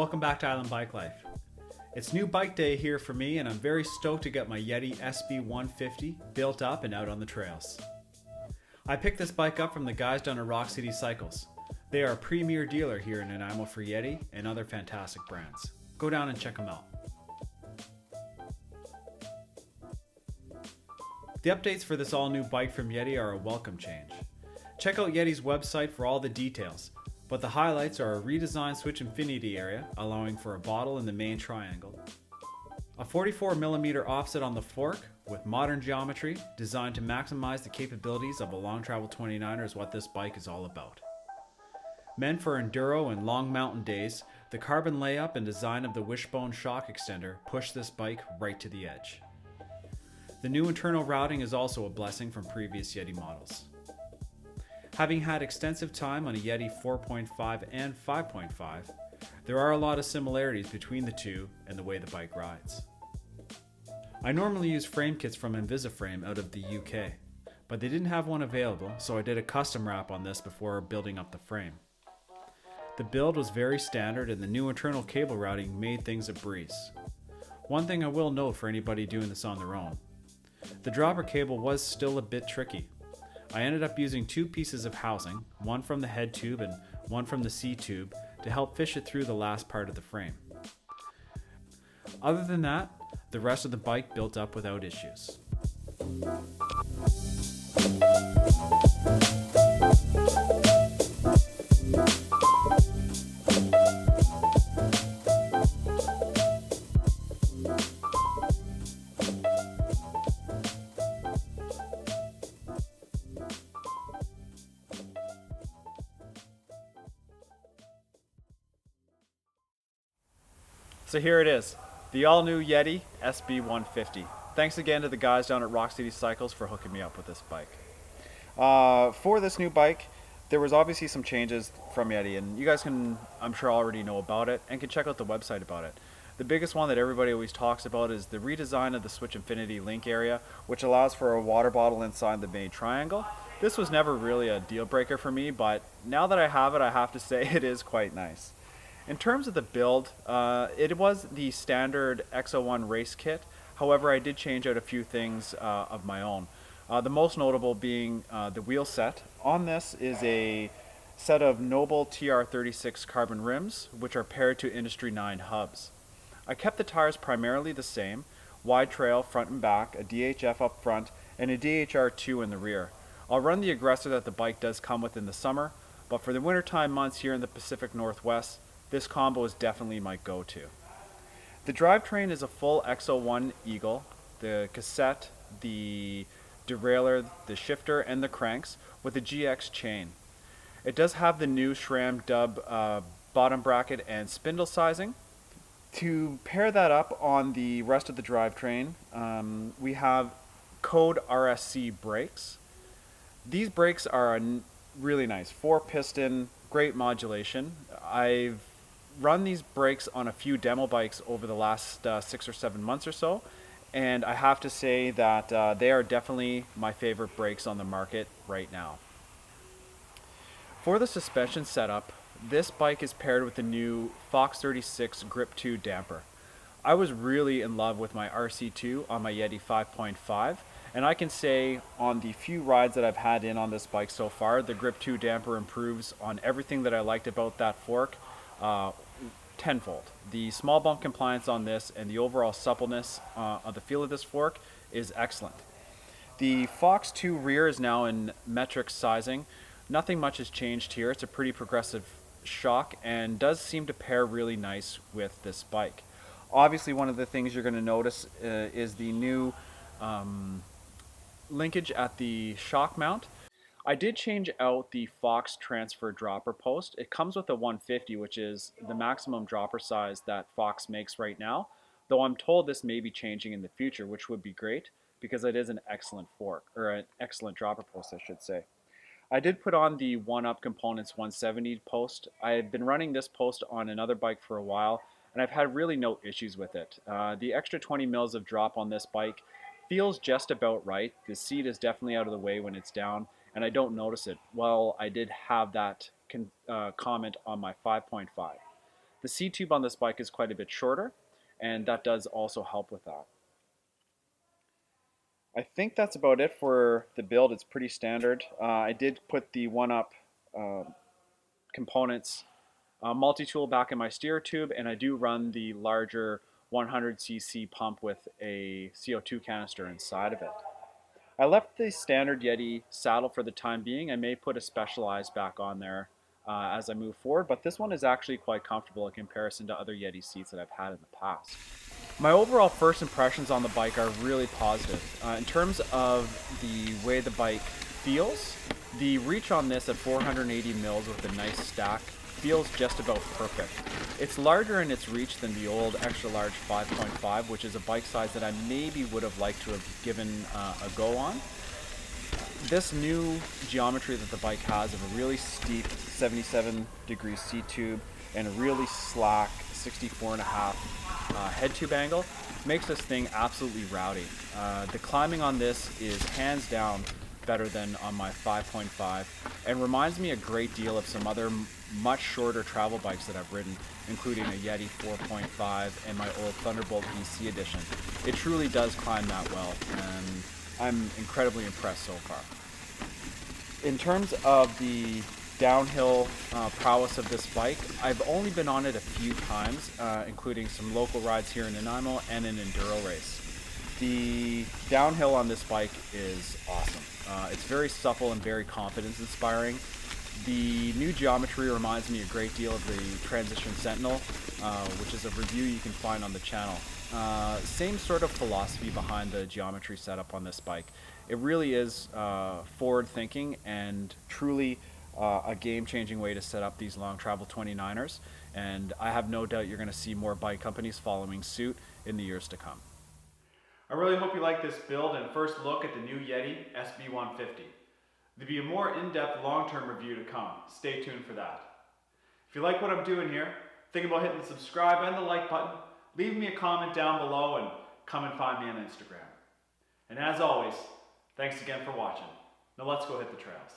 welcome back to Island Bike Life. It's new bike day here for me, and I'm very stoked to get my Yeti SB150 built up and out on the trails. I picked this bike up from the guys down at Rock City Cycles. They are a premier dealer here in Nanaimo for Yeti and other fantastic brands. Go down and check them out. The updates for this all new bike from Yeti are a welcome change. Check out Yeti's website for all the details, but the highlights are a redesigned switch infinity area, allowing for a bottle in the main triangle, a 44mm offset on the fork with modern geometry designed to maximize the capabilities of a long travel 29er is what this bike is all about. Meant for enduro and long mountain days, the carbon layup and design of the wishbone shock extender push this bike right to the edge. The new internal routing is also a blessing from previous Yeti models. Having had extensive time on a Yeti 4.5 and 5.5, there are a lot of similarities between the two and the way the bike rides. I normally use frame kits from Invisiframe out of the UK, but they didn't have one available, so I did a custom wrap on this before building up the frame. The build was very standard and the new internal cable routing made things a breeze. One thing I will note for anybody doing this on their own, the dropper cable was still a bit tricky. I ended up using two pieces of housing, one from the head tube and one from the C tube, to help fish it through the last part of the frame. Other than that, the rest of the bike built up without issues. So here it is, the all-new Yeti SB150. Thanks again to the guys down at Rock City Cycles for hooking me up with this bike. For this new bike, there was obviously some changes from Yeti, and you guys can, I'm sure, already know about it and can check out the website about it. The biggest one that everybody always talks about is the redesign of the Switch Infinity link area, which allows for a water bottle inside the main triangle. This was never really a deal breaker for me, but now that I have it, I have to say it is quite nice. In terms of the build, it was the standard X01 race kit. However, I did change out a few things of my own. The most notable being the wheel set. On this is a set of Noble TR36 carbon rims, which are paired to Industry 9 hubs. I kept the tires primarily the same, wide trail front and back, a DHF up front, and a DHR2 in the rear. I'll run the Aggressor that the bike does come with in the summer, but for the wintertime months here in the Pacific Northwest, this combo is definitely my go-to. The drivetrain is a full X01 Eagle, the cassette, the derailleur, the shifter, and the cranks with a GX chain. It does have the new SRAM dub bottom bracket and spindle sizing. To pair that up on the rest of the drivetrain, we have Code RSC brakes. These brakes are really nice, 4-piston, great modulation. I've run these brakes on a few demo bikes over the last 6 or 7 months or so, and I have to say that they are definitely my favorite brakes on the market right now. For the suspension setup, this bike is paired with the new Fox 36 Grip 2 damper. I was really in love with my RC2 on my Yeti 5.5, and I can say on the few rides that I've had in on this bike so far, the Grip 2 damper improves on everything that I liked about that fork tenfold. The small bump compliance on this and the overall suppleness of the feel of this fork is excellent. The Fox 2 rear is now in metric sizing. Nothing much has changed here. It's a pretty progressive shock and does seem to pair really nice with this bike. Obviously, one of the things you're going to notice is the new linkage at the shock mount. I did change out the Fox transfer dropper post. It comes with a 150, which is the maximum dropper size that Fox makes right now, though I'm told this may be changing in the future, which would be great because it is an excellent fork, or an excellent dropper post, I should say. I did put on the 1UP Components 170 post. I've been running this post on another bike for a while, and I've had really no issues with it. The extra 20 mils of drop on this bike feels just about right. The seat is definitely out of the way when it's down, and I don't notice it. Well, I did have that comment on my 5.5. The seat tube on this bike is quite a bit shorter, and that does also help with that. I think that's about it for the build. It's pretty standard. I did put the one-up components multi-tool back in my steer tube, and I do run the larger 100cc pump with a CO2 canister inside of it. I left the standard Yeti saddle for the time being. I may put a Socialize back on there as I move forward, but this one is actually quite comfortable in comparison to other Yeti seats that I've had in the past. My overall first impressions on the bike are really positive. In terms of the way the bike feels, the reach on this at 480 mils with a nice stack feels just about perfect. It's larger in its reach than the old extra large 5.5, which is a bike size that I maybe would have liked to have given a go on. This new geometry that the bike has of a really steep 77-degree seat tube and a really slack 64.5 head tube angle makes this thing absolutely rowdy. The climbing on this is hands down better than on my 5.5 and reminds me a great deal of some other much shorter travel bikes that I've ridden, including a Yeti 4.5 and my old Thunderbolt EC edition. It truly does climb that well, and I'm incredibly impressed so far. In terms of the downhill prowess of this bike, I've only been on it a few times, including some local rides here in Nanaimo and an enduro race. The downhill on this bike is awesome. It's very supple and very confidence-inspiring. The new geometry reminds me a great deal of the Transition Sentinel, which is a review you can find on the channel. Same sort of philosophy behind the geometry setup on this bike. It really is forward-thinking and truly a game-changing way to set up these long travel 29ers, and I have no doubt you're going to see more bike companies following suit in the years to come. I really hope you like this build and first look at the new Yeti SB150. There'll be a more in-depth long-term review to come. Stay tuned for that. If you like what I'm doing here, think about hitting the subscribe and the like button, leave me a comment down below, and come and find me on Instagram. And as always, thanks again for watching. Now let's go hit the trails.